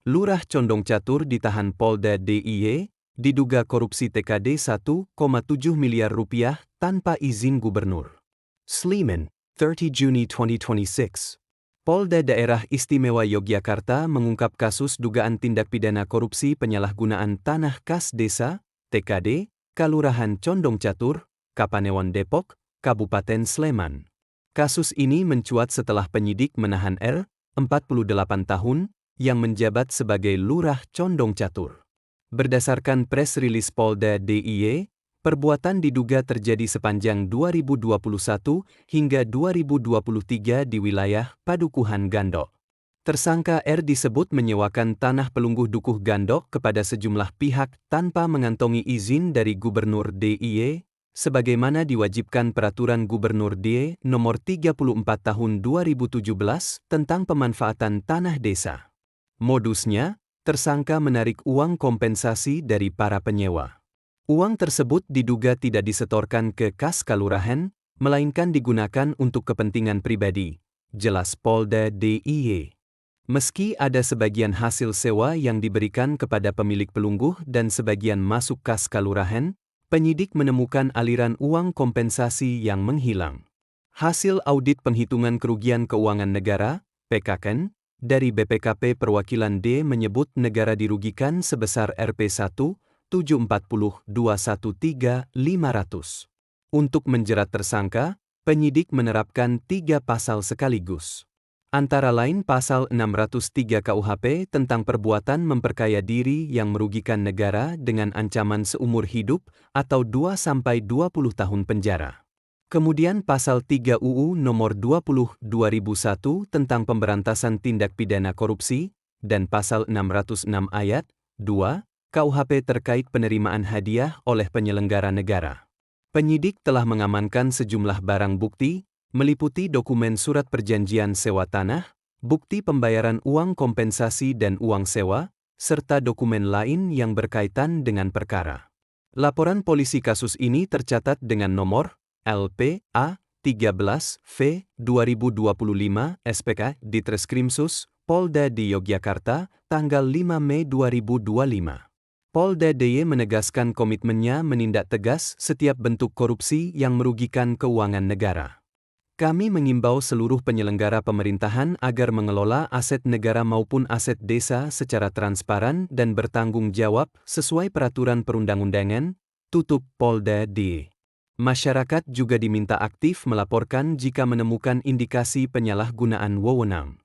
Lurah Condong Catur ditahan Polda DIY, diduga korupsi TKD 1,7 miliar rupiah tanpa izin gubernur. Sleman, 30 Juni 2026. Polda Daerah Istimewa Yogyakarta mengungkap kasus dugaan tindak pidana korupsi penyalahgunaan tanah kas desa, TKD, Kelurahan Condong Catur, Kapanewon Depok, Kabupaten Sleman. Kasus ini mencuat setelah penyidik menahan R, 48 tahun, yang menjabat sebagai Lurah Condong Catur. Berdasarkan press rilis Polda DIY, perbuatan diduga terjadi sepanjang 2021 hingga 2023 di wilayah Padukuhan Gandok. Tersangka R disebut menyewakan tanah pelungguh Dukuh Gandok kepada sejumlah pihak tanpa mengantongi izin dari Gubernur DIY, sebagaimana diwajibkan Peraturan Gubernur DIY Nomor 34 Tahun 2017 tentang pemanfaatan tanah desa. Modusnya, tersangka menarik uang kompensasi dari para penyewa. Uang tersebut diduga tidak disetorkan ke kas kelurahan, melainkan digunakan untuk kepentingan pribadi, jelas Polda DIY. Meski ada sebagian hasil sewa yang diberikan kepada pemilik pelungguh dan sebagian masuk kas kelurahan, penyidik menemukan aliran uang kompensasi yang menghilang. Hasil audit penghitungan kerugian keuangan negara, PKKN, dari BPKP Perwakilan D menyebut negara dirugikan sebesar Rp1.740.213.500. Untuk menjerat tersangka, penyidik menerapkan 3 pasal sekaligus. Antara lain pasal 603 KUHP tentang perbuatan memperkaya diri yang merugikan negara dengan ancaman seumur hidup atau 2-20 tahun penjara. Kemudian pasal 3 UU Nomor 20/2001 tentang pemberantasan tindak pidana korupsi, dan pasal 606 ayat 2 KUHP terkait penerimaan hadiah oleh penyelenggara negara. Penyidik telah mengamankan sejumlah barang bukti, meliputi dokumen surat perjanjian sewa tanah, bukti pembayaran uang kompensasi dan uang sewa, serta dokumen lain yang berkaitan dengan perkara. Laporan polisi kasus ini tercatat dengan nomor LPA 13V 2025 SPK Ditreskrimsus Polda di Yogyakarta tanggal 5 Mei 2025. Polda DIY menegaskan komitmennya menindak tegas setiap bentuk korupsi yang merugikan keuangan negara. Kami mengimbau seluruh penyelenggara pemerintahan agar mengelola aset negara maupun aset desa secara transparan dan bertanggung jawab sesuai peraturan perundang-undangan, tutup Polda DIY. Masyarakat juga diminta aktif melaporkan jika menemukan indikasi penyalahgunaan wewenang.